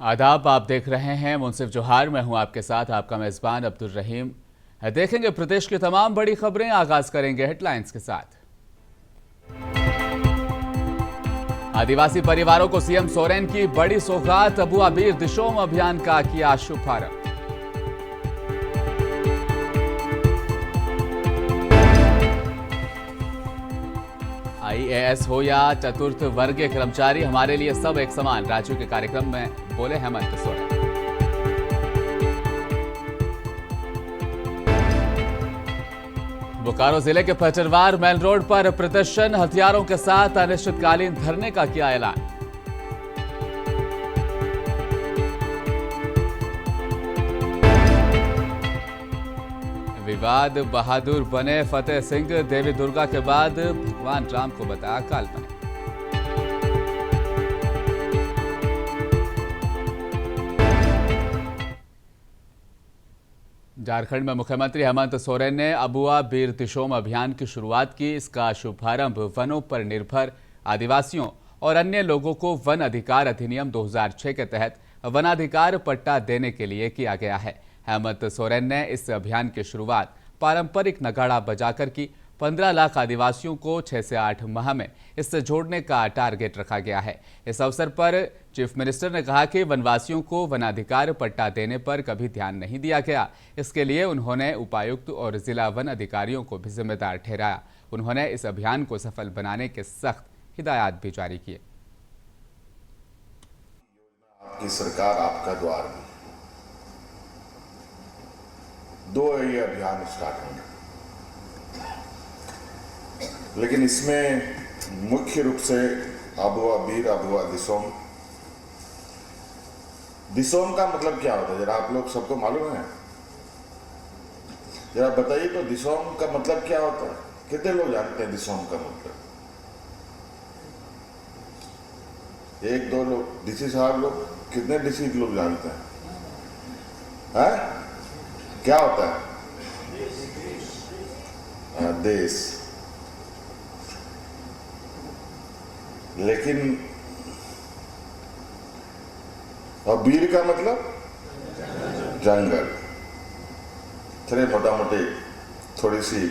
आदाब, आप देख रहे हैं मुंसिफ जोहार। मैं हूं आपके साथ आपका मेजबान अब्दुल रहीम। देखेंगे प्रदेश की तमाम बड़ी खबरें। आगाज करेंगे हेडलाइंस के साथ। आदिवासी परिवारों को सीएम सोरेन की बड़ी सौगात, अबुआ बीर दिशोम अभियान का किया शुभारंभ। आईएएस हो या चतुर्थ वर्गीय कर्मचारी, हमारे लिए सब एक समान, राज्यों के कार्यक्रम में बोले हेमंत सोरेन। बोकारो जिले के पचरवार मेन रोड पर प्रदर्शन, हथियारों के साथ अनिश्चितकालीन धरने का किया ऐलान। विवाद बहादुर बने फतेह सिंह, देवी दुर्गा के बाद भगवान राम को बताया काल्पनिक। झारखंड में मुख्यमंत्री हेमंत सोरेन ने अबुआ बीर दिशोम अभियान की शुरुआत की। इसका शुभारंभ वनों पर निर्भर आदिवासियों और अन्य लोगों को वन अधिकार अधिनियम 2006 के तहत वनाधिकार पट्टा देने के लिए किया गया है। हेमंत सोरेन ने इस अभियान की शुरुआत पारंपरिक नगाड़ा बजाकर की। 15 लाख आदिवासियों को 6 से 8 माह में इससे जोड़ने का टारगेट रखा गया है। इस अवसर पर चीफ मिनिस्टर ने कहा कि वनवासियों को वनाधिकार पट्टा देने पर कभी ध्यान नहीं दिया गया। इसके लिए उन्होंने उपायुक्त और जिला वन अधिकारियों को भी जिम्मेदार ठहराया। उन्होंने इस अभियान को सफल बनाने के सख्त हिदायत भी जारी किए। आपकी सरकार, आपका द्वार, 2 ये अभियान स्टार्ट होंगे, लेकिन इसमें मुख्य रूप से अबुआ बीर, अबुआ दिशोम। दिशोम का मतलब क्या होता है, जरा आप लोग सबको मालूम है? जरा बताइए तो, दिशोम का मतलब क्या होता है? कितने लोग जानते हैं दिशोम का मतलब? 1-2 लोग, डीसी साहब लोग, कितने डीसी लोग जानते हैं? क्या होता है? देश। लेकिन और बीर का मतलब जंगल। चलिए मोटा मोटी थोड़ी सी।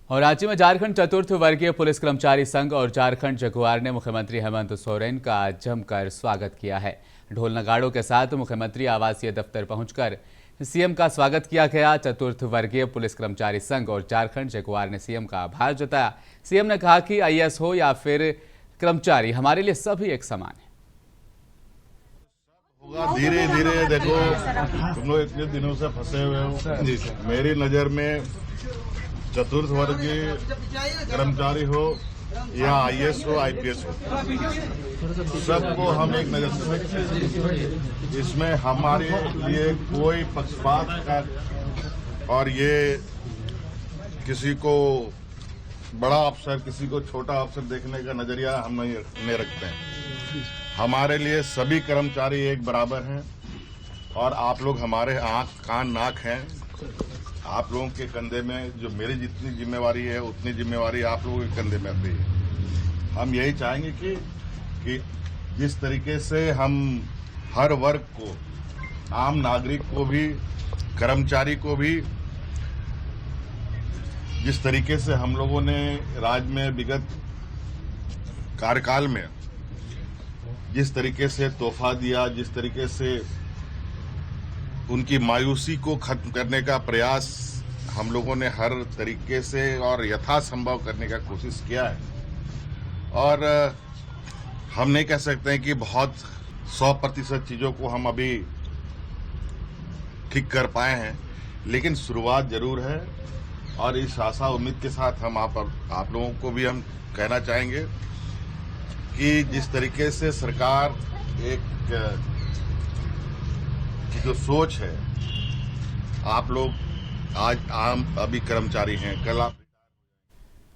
और राज्य में झारखंड चतुर्थ वर्गीय पुलिस कर्मचारी संघ और झारखंड जगुआर ने मुख्यमंत्री हेमंत सोरेन का जमकर स्वागत किया है। ढोल नगाड़ों के साथ मुख्यमंत्री आवासीय दफ्तर पहुंचकर सीएम का स्वागत किया गया। चतुर्थ वर्गीय पुलिस कर्मचारी संघ और झारखंड जगुआर ने सीएम का आभार जताया। सीएम ने कहा कि आईएएस हो या फिर कर्मचारी, हमारे लिए सभी एक समान है। धीरे धीरे देखो, तुम लोग इतने दिनों से फंसे हुए हो। मेरी नजर में चतुर्थ वर्गीय कर्मचारी हो या आईएएस हो, आईपीएस हो, सबको हम एक नजर से देखते हैं। इसमें हमारे लिए कोई पक्षपात का और ये किसी को बड़ा अफसर, किसी को छोटा अफसर देखने का नजरिया हम नहीं रखते हैं। हमारे लिए सभी कर्मचारी एक बराबर हैं और आप लोग हमारे आंख कान नाक हैं। आप लोगों के कंधे में जो मेरी जितनी जिम्मेवारी है, उतनी जिम्मेवारी आप लोगों के कंधे में भी है। हम यही चाहेंगे कि जिस तरीके से हम हर वर्ग को, आम नागरिक को भी, कर्मचारी को भी, जिस तरीके से हम लोगों ने राज्य में विगत कार्यकाल में जिस तरीके से तोहफा दिया, जिस तरीके से उनकी मायूसी को खत्म करने का प्रयास हम लोगों ने हर तरीके से और यथासंभव करने का कोशिश किया है। और हम नहीं कह सकते हैं कि बहुत 100% चीज़ों को हम अभी ठीक कर पाए हैं, लेकिन शुरुआत जरूर है। और इस आशा उम्मीद के साथ हम आप लोगों को भी हम कहना चाहेंगे कि जिस तरीके से सरकार एक की जो सोच है, आप लोग आज आम अभी कर्मचारी हैं, कल आप।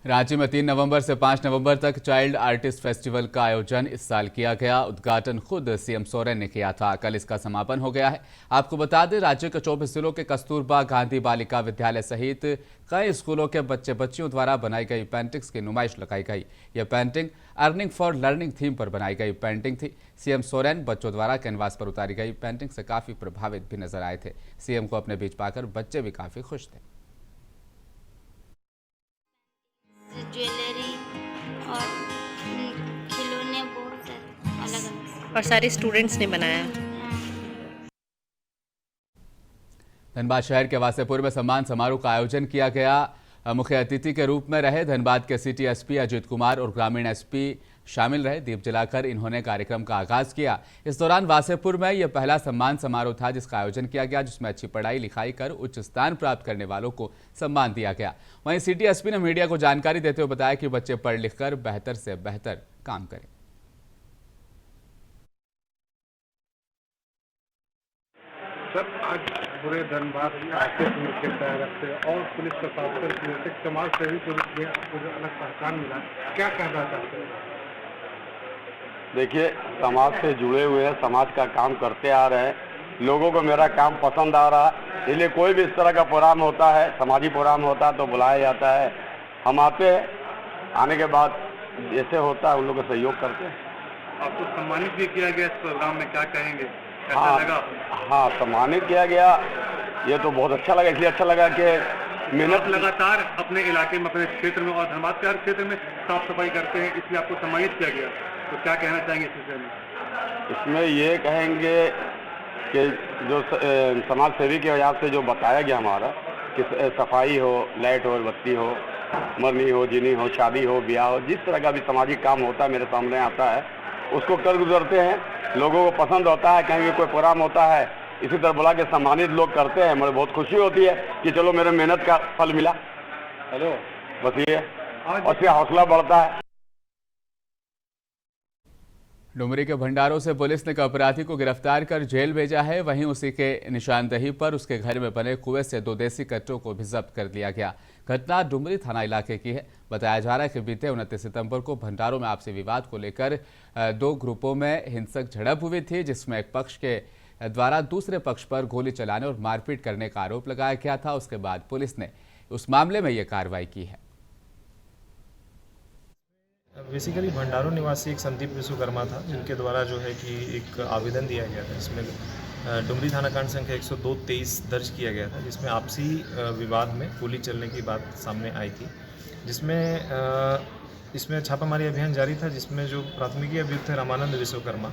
रांची में 3 नवंबर से 5 नवंबर तक चाइल्ड आर्टिस्ट फेस्टिवल का आयोजन इस साल किया गया। उद्घाटन खुद सीएम सोरेन ने किया था। कल इसका समापन हो गया है। आपको बता दें, राज्य के 24 जिलों के कस्तूरबा गांधी बालिका विद्यालय सहित कई स्कूलों के बच्चे बच्चियों द्वारा बनाई गई पेंटिंग्स की नुमाइश लगाई गई। यह painting earning for learning theme पर बनाई गई पेंटिंग थी। सीएम सोरेन बच्चों द्वारा कैनवास पर उतारी गई पेंटिंग से काफी प्रभावित भी नजर आए थे। सीएम को अपने बीच पाकर बच्चे भी काफी खुश थे। ज्वेलरी और खिलौने बहुत अलग अलग और सारे स्टूडेंट्स ने बनाया। धनबाद शहर के वासेपुर में सम्मान समारोह का आयोजन किया गया। मुख्य अतिथि के रूप में रहे धनबाद के सिटी एसपी अजीत कुमार और ग्रामीण एसपी शामिल रहे। दीप जलाकर इन्होंने कार्यक्रम का आगाज किया। इस दौरान वासेपुर में यह पहला सम्मान समारोह था जिसका आयोजन किया गया, जिसमें अच्छी पढ़ाई लिखाई कर उच्च स्थान प्राप्त करने वालों को सम्मान दिया गया। वहीं सिटी एसपी ने मीडिया को जानकारी देते हुए बताया कि बच्चे पढ़ लिख कर बेहतर से बेहतर काम करें। सर, आज पूरे धनबाद के तरफ से और पुलिस प्रशासन की ओर से समाज सेवी को अलग पहचान मिला, क्या कहना चाहते हैं? देखिए, समाज से जुड़े हुए हैं, समाज का काम करते आ रहे हैं, लोगों को मेरा काम पसंद आ रहा है, इसलिए कोई भी इस तरह का प्रोग्राम होता है, समाजी प्रोग्राम होता है तो बुलाया जाता है। हम आते हैं, आने के बाद जैसे होता है उन लोगों को सहयोग करते हैं। आपको सम्मानित भी किया गया इस प्रोग्राम में, क्या कहेंगे? हाँ, सम्मानित किया गया, ये तो बहुत अच्छा लगा। इसलिए अच्छा लगा कि मेहनत लगातार अपने इलाके में, अपने क्षेत्र में और धनबाद के हर क्षेत्र में साफ सफाई करते हैं, इसलिए आपको सम्मानित किया गया। तो क्या कहना चाहेंगे इस विषय में? इसमें ये कहेंगे कि जो समाज सेवी की वजह से जो बताया गया हमारा कि सफाई हो, लाइट हो, बत्ती हो, मरनी हो, जीनी हो, शादी हो, ब्याह हो, जिस तरह का भी सामाजिक काम होता है मेरे सामने आता है, उसको कर गुजरते हैं। लोगों को पसंद होता है, कहीं भी कोई प्रोग्राम होता है इसी तरह बुला के सम्मानित लोग करते हैं। मुझे बहुत खुशी होती है कि चलो मेरे मेहनत का फल मिला। हेलो, बस ये और फिर हौसला बढ़ता है। डुमरी के भंडारों से पुलिस ने एक अपराधी को गिरफ्तार कर जेल भेजा है। वहीं उसी के निशानदेही पर उसके घर में बने कुएं से 2 देसी कट्टों को भी जब्त कर लिया गया। घटना डुमरी थाना इलाके की है। बताया जा रहा है कि बीते 29 सितंबर को भंडारों में आपसी विवाद को लेकर 2 ग्रुपों में हिंसक झड़प हुई थी, जिसमें एक पक्ष के द्वारा दूसरे पक्ष पर गोली चलाने और मारपीट करने का आरोप लगाया गया था। उसके बाद पुलिस ने उस मामले में यह कार्रवाई की है। बेसिकली भंडारों निवासी एक संदीप विश्वकर्मा था, जिनके द्वारा जो है कि एक आवेदन दिया गया था, जिसमें डुमरी थाना कांड संख्या 102-23 दर्ज किया गया था, जिसमें आपसी विवाद में गोली चलने की बात सामने आई थी, जिसमें इसमें छापामारी अभियान जारी था, जिसमें जो प्राथमिकी अभियुक्त है रामानंद विश्वकर्मा,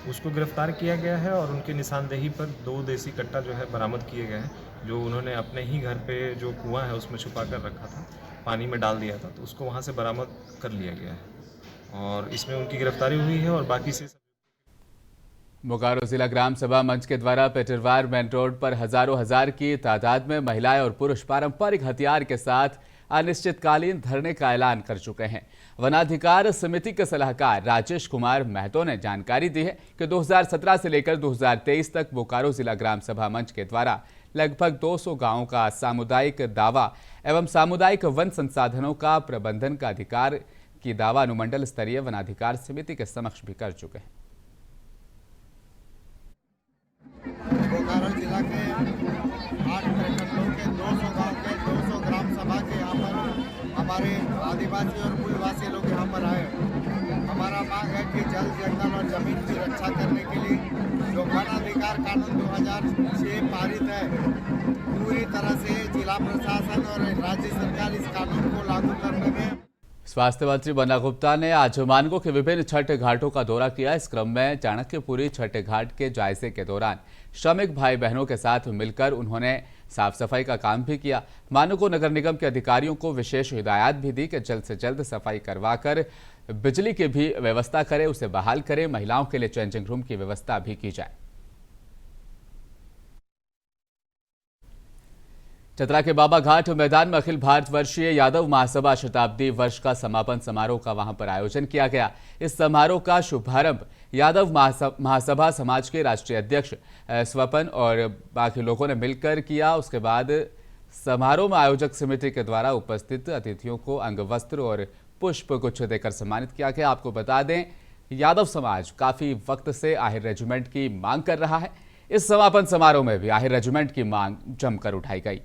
उसको गिरफ्तार किया गया है और उनके निशानदेही पर 2 देसी कट्टा जो है बरामद किए गए हैं, जो उन्होंने अपने ही घर पे जो कुआं है उसमें छुपा कर रखा था, पानी में डाल दिया था, तो उसको वहाँ से बरामद कर लिया गया है और इसमें उनकी गिरफ्तारी हुई है। और बाकी से बोकारो जिला ग्राम सभा मंच के द्वारा पेटरवार मेन रोड पर हजारों हजार की तादाद में महिलाएं और पुरुष पारंपरिक हथियार के साथ अनिश्चितकालीन धरने का ऐलान कर चुके हैं। वनाधिकार समिति के सलाहकार राजेश कुमार महतो ने जानकारी दी है कि 2017 से लेकर 2023 तक बोकारो जिला ग्राम सभा मंच के द्वारा लगभग 200 गांवों का सामुदायिक दावा एवं सामुदायिक वन संसाधनों का प्रबंधन का अधिकार की दावा अनुमंडल स्तरीय वनाधिकार समिति के समक्ष भी कर चुके हैं। बोकारो जिला के 8 प्रखंडों के 200 गांव के 200 ग्राम सभा के यहाँ पर हमारे आदिवासी और मूलवासी लोग यहाँ पर आए। हमारा मांग है कि जल, जंगल और जमीन की रक्षा करने के लिए जो वन अधिकार कानून 2006 पारित है, पूरी तरह से जिला प्रशासन और राज्य सरकार इस कानून को लागू करने में। स्वास्थ्य मंत्री बन्ना गुप्ता ने आज मानगो के विभिन्न छठ घाटों का दौरा किया। इस क्रम में चाणक्यपुरी छठ घाट के जायजे के दौरान श्रमिक भाई बहनों के साथ मिलकर उन्होंने साफ सफाई का काम भी किया। मानगो नगर निगम के अधिकारियों को विशेष हिदायत भी दी कि जल्द से जल्द सफाई करवाकर बिजली की भी व्यवस्था करे, उसे बहाल करे। महिलाओं के लिए चेंजिंग रूम की व्यवस्था भी की जाए। चतरा के बाबा घाट मैदान में अखिल भारतवर्षीय यादव महासभा शताब्दी वर्ष का समापन समारोह का वहां पर आयोजन किया गया। इस समारोह का शुभारंभ यादव महासभा समाज के राष्ट्रीय अध्यक्ष स्वपन और बाकी लोगों ने मिलकर किया। उसके बाद समारोह में आयोजक समिति के द्वारा उपस्थित अतिथियों को अंगवस्त्र और पुष्प गुच्छ देकर सम्मानित किया गया। आपको बता दें, यादव समाज काफी वक्त से आहिर रेजिमेंट की मांग कर रहा है। इस समापन समारोह में भी आहिर रेजिमेंट की मांग जमकर उठाई गई।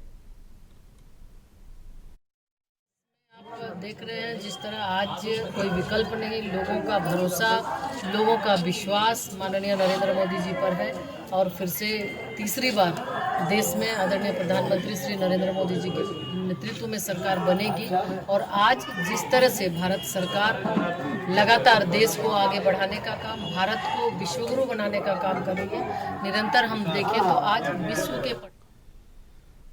आप देख रहे हैं जिस तरह आज कोई विकल्प नहीं, लोगों का भरोसा, लोगों का विश्वास माननीय नरेंद्र मोदी जी पर है और फिर से तीसरी बार देश में आदरणीय प्रधानमंत्री श्री नरेंद्र मोदी जी के नेतृत्व में सरकार बनेगी। और आज जिस तरह से भारत सरकार लगातार देश को आगे बढ़ाने का काम, भारत को विश्वगुरु बनाने का काम कर रही है, निरंतर हम देखें तो आज विश्व के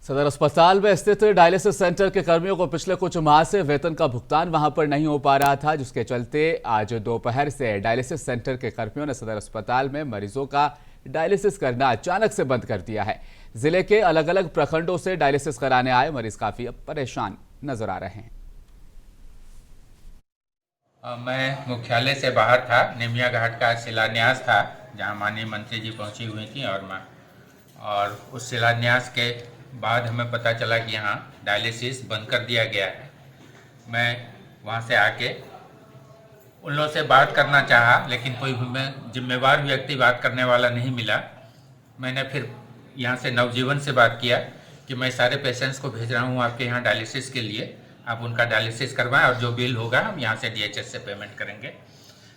सदर अस्पताल में स्थित डायलिसिस सेंटर के कर्मियों को पिछले कुछ माह से वेतन का भुगतान वहां पर नहीं हो पा रहा था, जिसके चलते आज दोपहर से डायलिसिस सेंटर के कर्मियों ने सदर अस्पताल में मरीजों का डायलिसिस करना अचानक से बंद कर दिया है। जिले के अलग अलग प्रखंडों से डायलिसिस कराने आए मरीज काफी अब परेशान नजर आ रहे हैं। मैं मुख्यालय से बाहर था, निमिया घाट का शिलान्यास था जहां माननीय मंत्री जी पहुंची हुई थी और उस शिलान्यास के बाद हमें पता चला कि यहाँ डायलिसिस बंद कर दिया गया है। मैं वहाँ से आके उन लोगों से बात करना चाहा, लेकिन कोई जिम्मेवार व्यक्ति बात करने वाला नहीं मिला। मैंने फिर यहाँ से नवजीवन से बात किया कि मैं सारे पेशेंट्स को भेज रहा हूँ आपके यहाँ डायलिसिस के लिए, आप उनका डायलिसिस करवाएं और जो बिल होगा हम यहाँ से DHS से पेमेंट करेंगे।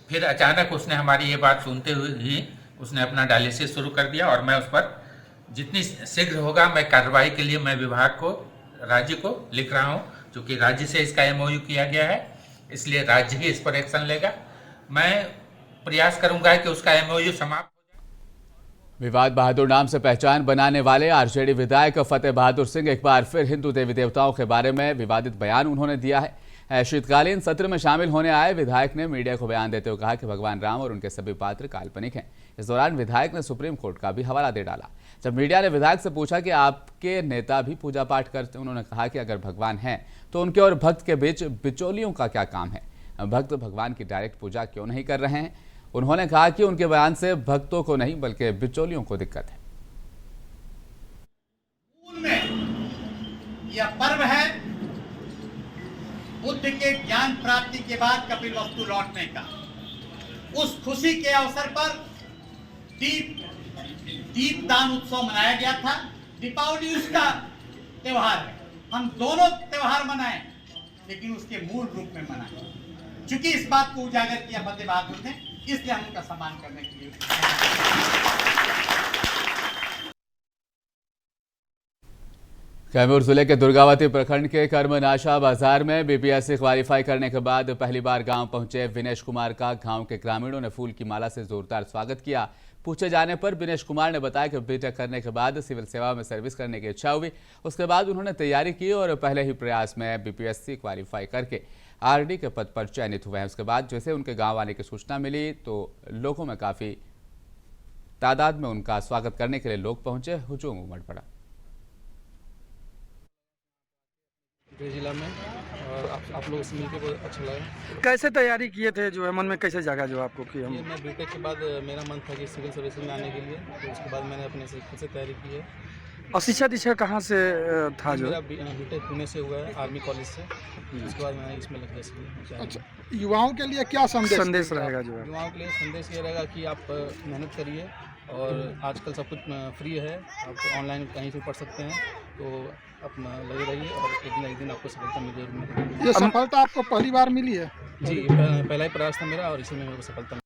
फिर अचानक उसने हमारी ये बात सुनते हुए ही उसने अपना डायलिसिस शुरू कर दिया और मैं उस पर जितनी शीघ्र होगा मैं कार्रवाई के लिए मैं विभाग को, राज्य को लिख रहा हूँ, क्योंकि राज्य से इसका MOU किया गया है, इसलिए राज्य ही इस पर एक्शन लेगा। मैं प्रयास करूंगा कि उसका MOU समाप्त हो जाए। विवाद बहादुर नाम से पहचान बनाने वाले RJD विधायक फतेह बहादुर सिंह एक बार फिर हिंदू देवी देवताओं के बारे में विवादित बयान उन्होंने दिया है। शीतकालीन सत्र में शामिल होने आए विधायक ने मीडिया को बयान देते हुए कहा कि भगवान राम और उनके सभी पात्र काल्पनिक हैं। इस दौरान विधायक ने सुप्रीम कोर्ट का भी हवाला दे डाला। जब मीडिया ने विधायक से पूछा कि आपके नेता भी पूजा पाठ करते हैं, उन्होंने कहा कि अगर भगवान हैं तो उनके और भक्त के बीच बिचौलियों का क्या काम है, भक्त भगवान की डायरेक्ट पूजा क्यों नहीं कर रहे हैं। उन्होंने कहा कि उनके बयान से भक्तों को नहीं बल्कि बिचौलियों को दिक्कत है। यह पर्व है बुद्ध के ज्ञान प्राप्ति के बाद कपिलवस्तु लौटने का। उस खुशी के अवसर पर दीपदान उत्सव मनाया गया था। दीपावली उसका त्योहार है, हम दोनों त्योहार मनाएं, लेकिन उसके मूल रूप में मनाएं। चूंकि इस बात को उजागर किया फतेह बहादुर ने, इसलिए हम उनका सम्मान करने के लिए। कैमूर जिले के दुर्गावती प्रखंड के कर्मनाशा बाजार में BPSC क्वालिफाई करने के बाद पहली बार गांव पहुंचे विनेश कुमार का गांव के ग्रामीणों ने फूल की माला से जोरदार स्वागत किया। पूछे जाने पर विनेश कुमार ने बताया कि बीटेक करने के बाद सिविल सेवा में सर्विस करने की इच्छा हुई। उसके बाद उन्होंने तैयारी की और पहले ही प्रयास में BPSC क्वालिफाई करके RD के पद पर चयनित हुए हैं। उसके बाद जैसे उनके गाँव आने की सूचना मिली तो लोगों में काफ़ी तादाद में उनका स्वागत करने के लिए लोग पहुंचे, हुजूम उमड़ पड़ा। जिला में और आप लोगों से मिलकर बहुत अच्छा लगा। कैसे तैयारी किए थे, जो है मन में कैसे जागा जो आपको कि हम मैं बीटेक के बाद मेरा मन था कि सिविल सर्विस में आने के लिए, तो उसके बाद मैंने अपने से खुद से तैयारी की है। और शिक्षा दीक्षा कहाँ से था? जो मेरा बीटेक पुणे से हुआ है, आर्मी कॉलेज से। उसके बाद मैंने इसमें लग गया। अच्छा, युवाओं के लिए क्या संदेश रहेगा? जो है युवाओं के लिए संदेश ये रहेगा कि आप मेहनत करिए और आजकल सब कुछ फ्री है, आप ऑनलाइन कहीं से पढ़ सकते हैं, तो अपना लगे रहिए और एक दिन आपको सफलता मिल जाएगी। ये सफलता आपको पहली बार मिली है? जी, पहला ही प्रयास था मेरा और इसी में मेरे को सफलता।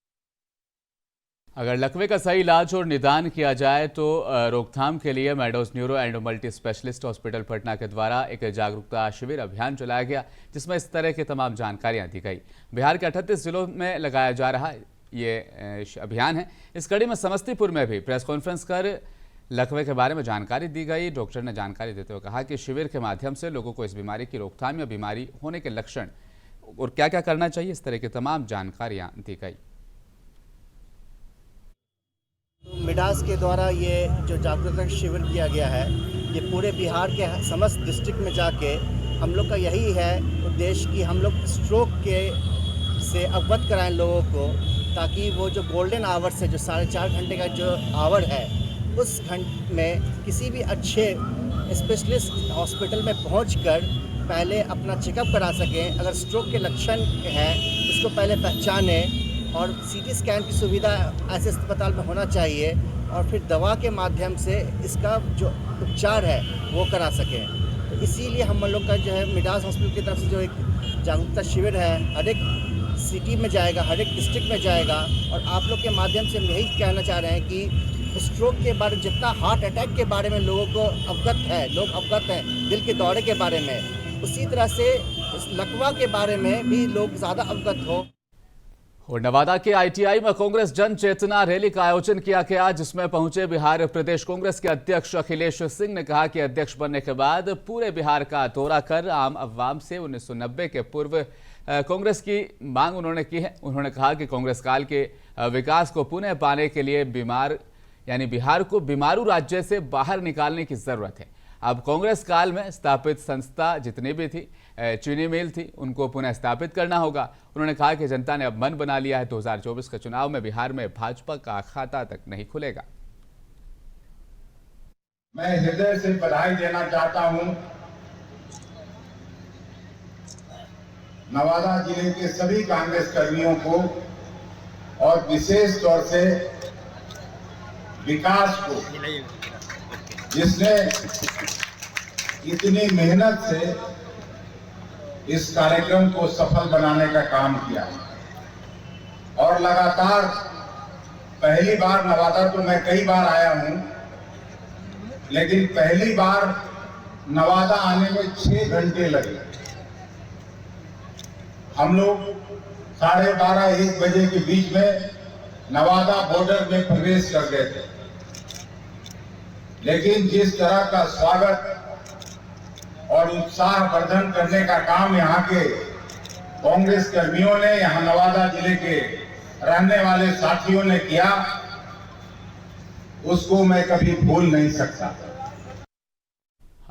अगर लकवे का सही इलाज और निदान किया जाए तो रोकथाम के लिए meadows neuro and multi specialist hospital Patna के द्वारा एक जागरूकता शिविर अभियान चलाया गया, जिसमें इस तरह की तमाम जानकारियां दी गई। बिहार के 38 जिलों में लगाया जा रहा ये अभियान है। इस कड़ी में समस्तीपुर में भी प्रेस कॉन्फ्रेंस कर लकवे के बारे में जानकारी दी गई। डॉक्टर ने जानकारी देते हुए कहा कि शिविर के माध्यम से लोगों को इस बीमारी की रोकथाम या बीमारी होने के लक्षण और क्या क्या करना चाहिए, इस तरह की तमाम जानकारियां दी गई। मिडास के द्वारा ये जो जागरूकता शिविर किया गया है, ये पूरे बिहार के समस्त डिस्ट्रिक्ट में जाके हम लोग का यही है उद्देश्य कि हम लोग स्ट्रोक के से अवगत कराएं लोगों को, ताकि वो जो गोल्डन आवर्स है, जो 4.5 घंटे का जो आवर है, उस घंटे में किसी भी अच्छे स्पेशलिस्ट हॉस्पिटल में पहुंचकर पहले अपना चेकअप करा सकें। अगर स्ट्रोक के लक्षण हैं इसको पहले पहचानें और सीटी स्कैन की सुविधा ऐसे अस्पताल में होना चाहिए और फिर दवा के माध्यम से इसका जो उपचार है वो करा सकें। तो इसीलिए हम लोग का जो है मिडास हॉस्पिटल की तरफ से जो एक जागरूकता शिविर है हर एक सिटी में जाएगा, हर एक डिस्ट्रिक्ट में जाएगा। और आप लोग के माध्यम से हम यही कहना चाह रहे हैं कि स्ट्रोक के बारे में, जितना हार्ट अटैक के बारे में लोगों को लोग अवगत हैं दिल के दौरे के बारे में, उसी तरह से लकवा के बारे में भी लोग ज़्यादा अवगत हो। और नवादा के ITI में कांग्रेस जन चेतना रैली का आयोजन किया गया, जिसमें पहुंचे बिहार प्रदेश कांग्रेस के अध्यक्ष अखिलेश सिंह ने कहा कि अध्यक्ष बनने के बाद पूरे बिहार का दौरा कर आम अवाम से 1990 के पूर्व कांग्रेस की मांग उन्होंने की है। उन्होंने कहा कि कांग्रेस काल के विकास को पुनः पाने के लिए बिहार को बीमारू राज्य से बाहर निकालने की जरूरत है। अब कांग्रेस काल में स्थापित संस्था जितनी भी थी, चीनी मिल थी, उनको पुनः स्थापित करना होगा। उन्होंने कहा कि जनता ने अब मन बना लिया है, 2024 के चुनाव में बिहार में भाजपा का खाता तक नहीं खुलेगा। मैं हृदय से बधाई देना चाहता हूं नवादा जिले के सभी कांग्रेस कर्मियों को और विशेष तौर से विकास को, जिसने इतनी मेहनत से इस कार्यक्रम को सफल बनाने का काम किया। और लगातार पहली बार नवादा तो मैं कई बार आया हूं, लेकिन पहली बार नवादा आने में 6 घंटे लगे। हम लोग 12:30-1 बजे के बीच में नवादा बॉर्डर में प्रवेश कर गए थे, लेकिन जिस तरह का स्वागत और उत्साह वर्धन करने का काम यहाँ के कांग्रेस कर्मियों ने, यहाँ नवादा जिले के रहने वाले साथियों ने किया, उसको मैं कभी भूल नहीं सकता।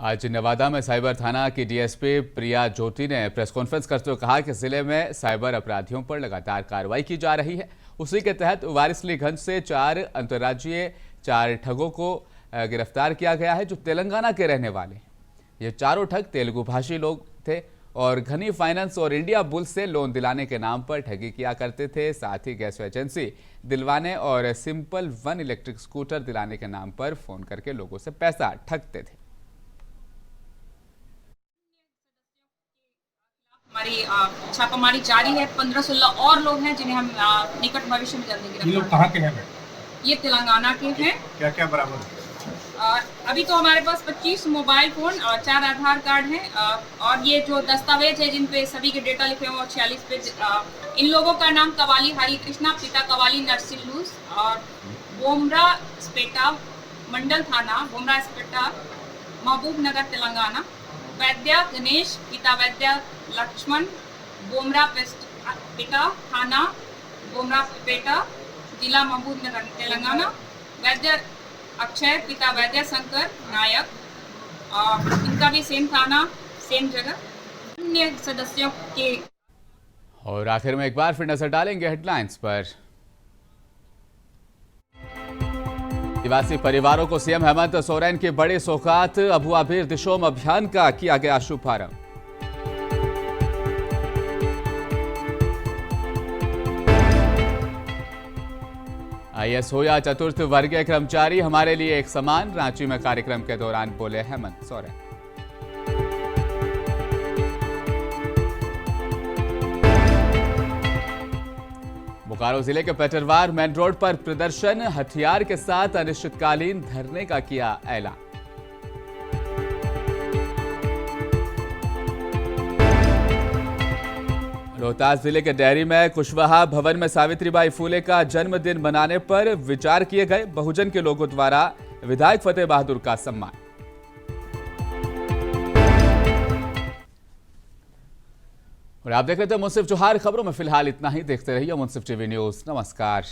आज नवादा में साइबर थाना की डीएसपी प्रिया ज्योति ने प्रेस कॉन्फ्रेंस करते हुए कहा कि जिले में साइबर अपराधियों पर लगातार कार्रवाई की जा रही है। उसी के तहत वारिसलीगंज से 4 अंतर्राज्यीय 4 ठगों को गिरफ्तार किया गया है, जो तेलंगाना के रहने वाले हैं। ये चारों ठग तेलुगु भाषी लोग थे और घनी फाइनेंस और इंडिया बुल्स से लोन दिलाने के नाम पर ठगी किया करते थे। साथ ही गैस एजेंसी दिलवाने और सिंपल 1 इलेक्ट्रिक स्कूटर दिलाने के नाम पर फोन करके लोगों से पैसा ठगते थे। हमारी छापामारी जारी है। 15-16 और लोग हैं जिन्हें हम निकट भविष्य में जल्दी गिरफ्तार। ये लोग कहाँ के हैं? ये तेलंगाना के हैं। क्या क्या बरामद? अभी तो हमारे पास 25 मोबाइल फोन और 4 आधार कार्ड हैं और ये जो दस्तावेज है जिन पे सभी के डेटा लिखे हुए 46 पेज। इन लोगों का नाम कवाली हरि कृष्णा, पिता कवाली नरसिल्लूस और बोमरा स्पेटा, मंडल थाना बोमरा स्पेटा, महबूब नगर तेलंगाना। वैद्या गणेश, पिता वैद्या लक्ष्मण, बोमरा पिता थाना बोमरा पेटा, जिला महबूब नगर तेलंगाना। वैद्य अक्षय, पिता वैद्य शंकर नायक, इनका भी सेम थाना सेम जगह। अन्य सदस्यों के और आखिर में एक बार फिर नजर डालेंगे हेडलाइंस पर। आदिवासी परिवारों को सीएम हेमंत सोरेन की बड़ी सौगात, अबुआ बीर दिशोम अभियान का किया गया शुभारंभ। IAS हो या चतुर्थ वर्गीय कर्मचारी, हमारे लिए एक समान, रांची में कार्यक्रम के दौरान बोले हेमंत सोरेन। बोकारो जिले के पेटरवार मेन रोड पर प्रदर्शन, हथियार के साथ अनिश्चितकालीन धरने का किया ऐलान। रोहतास जिले के डेहरी में कुशवाहा भवन में सावित्रीबाई फूले का जन्मदिन मनाने पर विचार किए गए। बहुजन के लोगों द्वारा विधायक फतेह बहादुर का सम्मान। और आप देख रहे थे मुंसिफ जोहार। खबरों में फिलहाल इतना ही। देखते रहिए मुंसिफ टीवी न्यूज। नमस्कार।